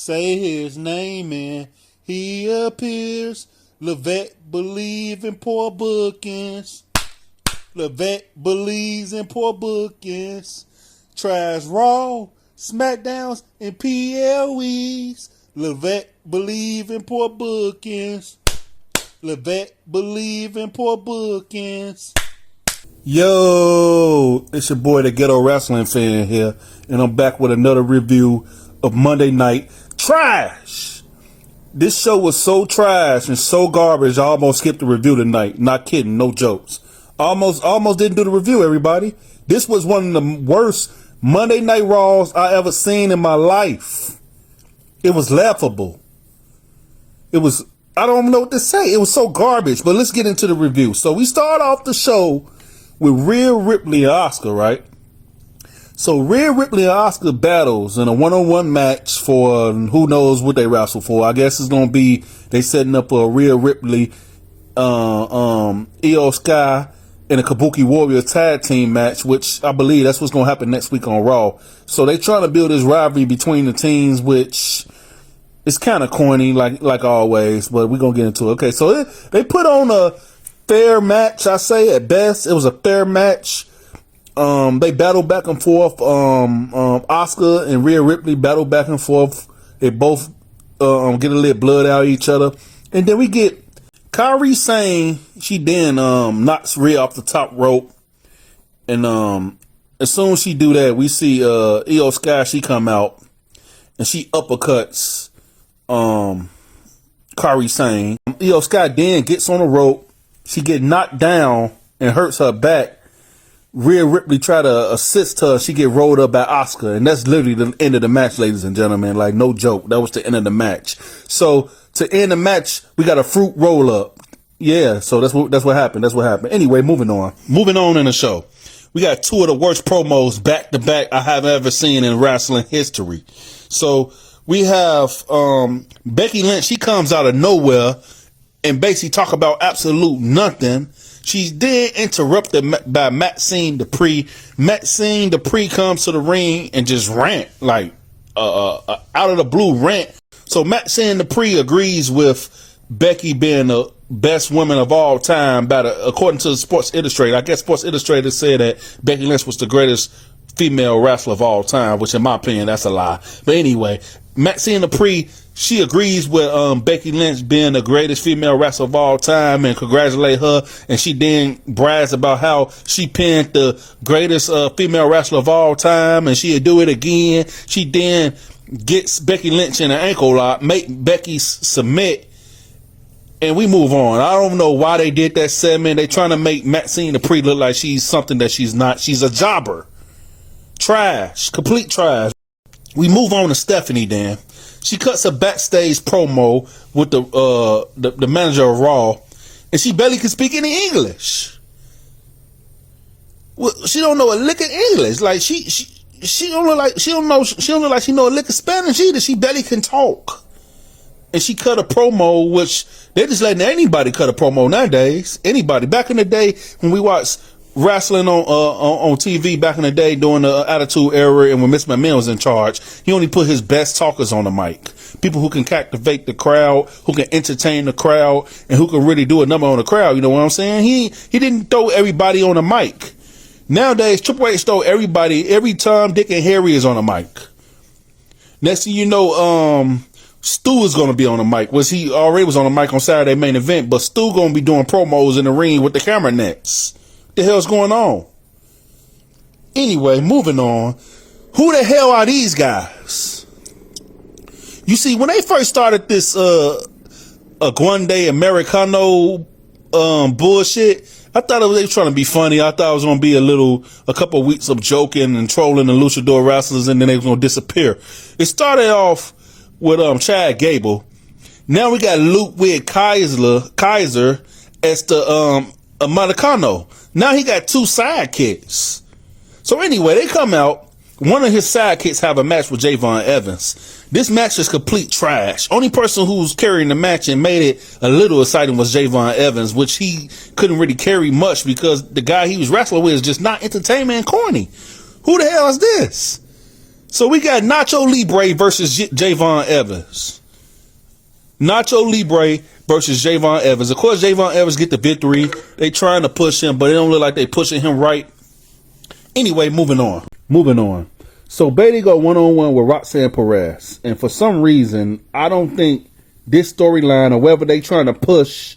Say his name and he appears. Levette believe in poor bookings. Levette believes in poor bookings. Tries Raw, SmackDowns, and PLEs. Levette believe in poor bookings. Levette believe in poor bookings. Yo, it's your boy, the Ghetto Wrestling Fan here, and I'm back with another review of Monday Night Trash. This show was so trash and so garbage, I almost skipped the review tonight. Not kidding, no jokes. Almost didn't do the review, everybody. This was one of the worst Monday Night Raws I ever seen in my life. It was laughable. I don't know what to say. It was so garbage, but let's get into the review. So we start off the show with Rhea, Ripley, and Asuka, right? So Rhea, Ripley, and Asuka battles in a one-on-one match for who knows what they wrestle for. I guess it's going to be, they setting up a Rhea, Ripley, Io Sky, and a Kabuki Warrior tag team match, which I believe that's what's going to happen next week on Raw. So they trying to build this rivalry between the teams, which is kind of corny, like always, but we're going to get into it. Okay, so they put on a fair match, I say, at best. It was a fair match. They battled back and forth. Asuka and Rhea Ripley battled back and forth. They both get a little blood out of each other. And then we get Kairi Sane. She then knocks Rhea off the top rope. And as soon as she do that, we see Io Sky, she come out. And she uppercuts Kairi Sane. Io Sky then gets on the rope. She get knocked down and hurts her back. Rhea Ripley try to assist her. She get rolled up by Asuka, and that's literally the end of the match, ladies and gentlemen. Like, no joke. That was the end of the match. So to end the match, we got a fruit roll up. Yeah, so that's what happened. That's what happened. Anyway, moving on. Moving on in the show. We got two of the worst promos back to back I have ever seen in wrestling history. So we have Becky Lynch. She comes out of nowhere and basically talk about absolute nothing. She's then interrupted by Maxine Dupri. Maxine Dupri comes to the ring and just rant, like out of the blue rant. So Maxine Dupri agrees with Becky being the best woman of all time, according to the Sports Illustrated. I guess Sports Illustrated said that Becky Lynch was the greatest female wrestler of all time, which in my opinion, that's a lie. But anyway, Maxine Dupri, she agrees with Becky Lynch being the greatest female wrestler of all time and congratulate her. And she then brags about how she pinned the greatest female wrestler of all time, and she'll do it again. She then gets Becky Lynch in an ankle lock, make Becky submit, and we move on. I don't know why they did that segment. They trying to make Maxine Dupri look like she's something that she's not. She's a jobber. Trash. Complete trash. We move on to Stephanie then. She cuts a backstage promo with the manager of Raw, and she barely can speak any English. Well, she don't know a lick of English. Like she don't look like she don't look like she know a lick of Spanish either. She barely can talk. And she cut a promo, which they're just letting anybody cut a promo nowadays. Anybody. Back in the day when we watched wrestling on TV back in the day during the Attitude Era and when Miss McMahon was in charge, he only put his best talkers on the mic. People who can captivate the crowd, who can entertain the crowd, and who can really do a number on the crowd. You know what I'm saying? He didn't throw everybody on the mic. Nowadays, Triple H throw everybody, every time Dick and Harry is on the mic. Next thing you know, Stu is going to be on the mic. He already was on the mic on Saturday Main Event, but Stu going to be doing promos in the ring with the camera nets. The hell's going on? Anyway, moving on. Who the hell are these guys? You see, when they first started this Grande Americano bullshit, I thought they were trying to be funny. I thought it was going to be a couple of weeks of joking and trolling the luchador wrestlers, and then they were going to disappear. It started off with Chad Gable. Now we got Ludwig Kaiser as the Americano. Now he got two sidekicks. So anyway, they come out. One of his sidekicks have a match with Javon Evans. This match is complete trash. Only person who's carrying the match and made it a little exciting was Javon Evans, which he couldn't really carry much because the guy he was wrestling with is just not entertainment and corny. Who the hell is this? So we got Nacho Libre versus Javon Evans. Nacho Libre versus Javon Evans. Of course, Javon Evans get the victory. They trying to push him, but it don't look like they pushing him right. Anyway, moving on. So Bayley go one-on-one with Roxanne Perez. And for some reason, I don't think this storyline or whatever they trying to push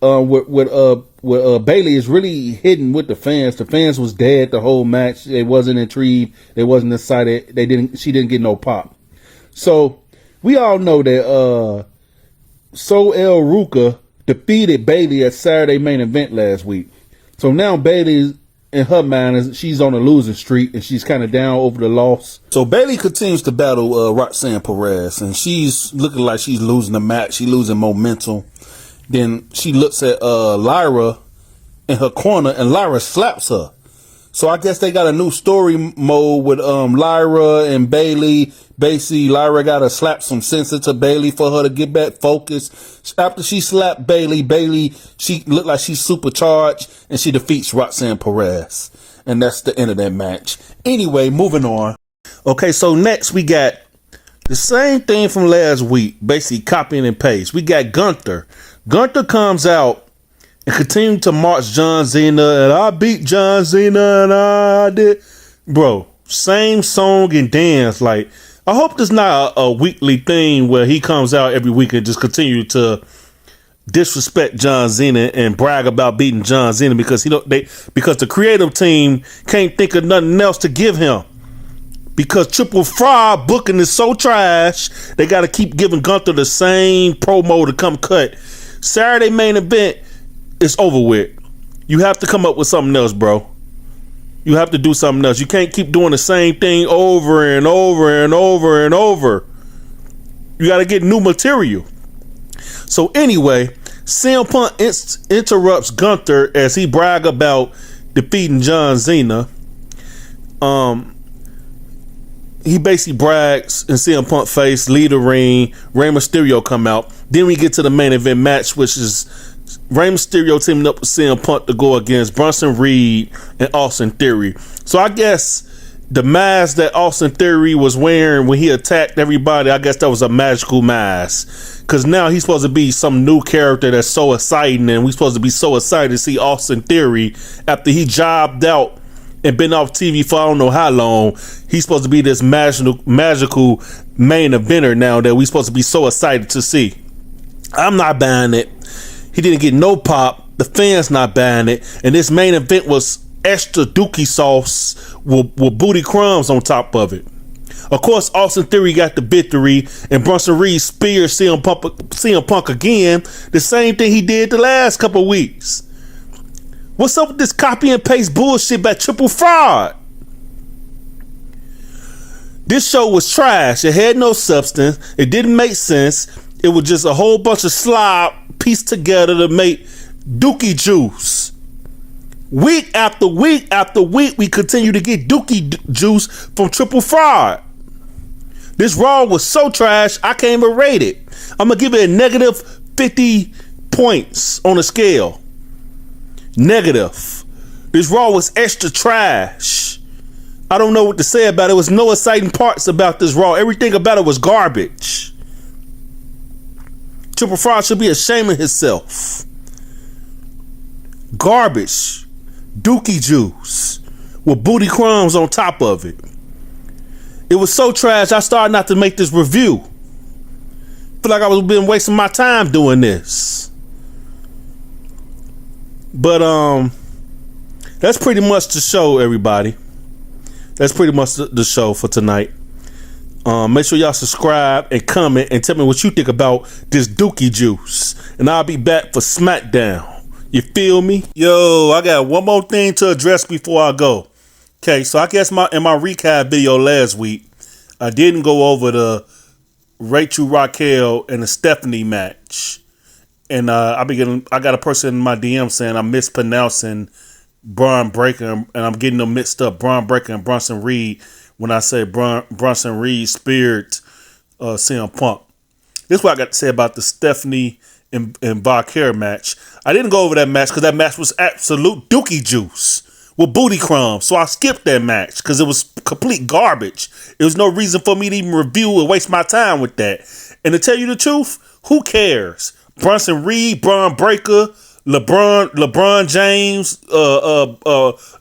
with Bayley is really hidden with the fans. The fans was dead the whole match. They wasn't intrigued. They wasn't excited. She didn't get no pop. So we all know that So El Ruka defeated Bayley at Saturday main event last week. So now Bayley, in her mind, she's on a losing streak and she's kind of down over the loss. So Bayley continues to battle Roxanne Perez, and she's looking like she's losing the match. She's losing momentum. Then she looks at Lyra in her corner, and Lyra slaps her. So I guess they got a new story mode with Lyra and Bayley. Basically, Lyra got to slap some sense into Bayley for her to get back focused. After she slapped Bayley, she looked like she's supercharged, and she defeats Roxanne Perez. And that's the end of that match. Anyway, moving on. Okay, so next we got the same thing from last week, basically copying and paste. We got Gunther. Gunther comes out and continues to march John Cena, and I beat John Cena, and I did. Bro, same song and dance. Like, I hope there's not a weekly thing where he comes out every week and just continue to disrespect John Cena and brag about beating John Cena because because the creative team can't think of nothing else to give him. Because Triple Fry booking is so trash, they got to keep giving Gunther the same promo to come cut. Saturday main event is over with. You have to come up with something else, bro. You have to do something else. You can't keep doing the same thing over and over and over and over. You got to get new material. So anyway, CM Punk interrupts Gunther as he brag about defeating John Cena. He basically brags in CM Punk face, lead the ring, Rey Mysterio come out. Then we get to the main event match, which is Rey Mysterio teaming up with CM Punk to go against Bronson Reed and Austin Theory. So I guess the mask that Austin Theory was wearing when he attacked everybody, I guess that was a magical mask. Because now he's supposed to be some new character that's so exciting, and we're supposed to be so excited to see Austin Theory after he jobbed out and been off TV for I don't know how long. He's supposed to be this magical main eventer now that we're supposed to be so excited to see. I'm not buying it. He didn't get no pop. The fans not buying it. And this main event was extra Dookie sauce with booty crumbs on top of it. Of course, Austin Theory got the victory, and Bronson Reed speared CM Punk again. The same thing he did the last couple of weeks. What's up with this copy and paste bullshit by Triple Fraud? This show was trash. It had no substance. It didn't make sense. It was just a whole bunch of slop pieced together to make Dookie juice. Week after week after week, we continue to get Dookie juice from Triple Fraud. This Raw was so trash, I can't even rate it. I'm going to give it a negative 50 points on a scale. Negative. This Raw was extra trash. I don't know what to say about it. There was no exciting parts about this Raw. Everything about it was garbage. Triple Fraud should be ashamed of himself. Garbage. Dookie juice with booty crumbs on top of it. It was so trash, I started not to make this review. Feel like I was been wasting my time doing this. But that's pretty much the show, everybody. That's pretty much the show for tonight. Make sure y'all subscribe and comment and tell me what you think about this Dookie juice. And I'll be back for SmackDown. You feel me? Yo, I got one more thing to address before I go. Okay, so I guess in my recap video last week, I didn't go over the Rachel Raquel and the Stephanie match. And I got a person in my DM saying I'm mispronouncing Braun Breaker, and I'm getting them mixed up. Braun Breaker and Bronson Reed when I say Bronson Reed speared CM Punk. This is what I got to say about the Stephanie and Valkyrie match. I didn't go over that match because that match was absolute Dookie juice with booty crumbs. So I skipped that match because it was complete garbage. There was no reason for me to even review and waste my time with that. And to tell you the truth, who cares? Bronson Reed, Braun Breaker, LeBron James,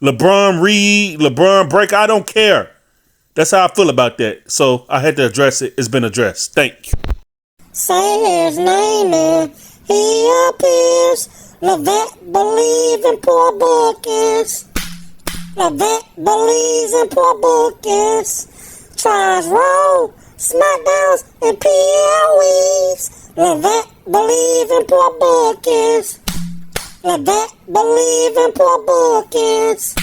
LeBron Reed, LeBron Breaker. I don't care. That's how I feel about that. So I had to address it. It's been addressed. Thank you. Say his name and he appears. Levette believe in poor bookings. Levette believes in poor bookings. Tries Raw, SmackDowns, and PLEs. Levette believe in poor bookings. Levette believe in poor bookings.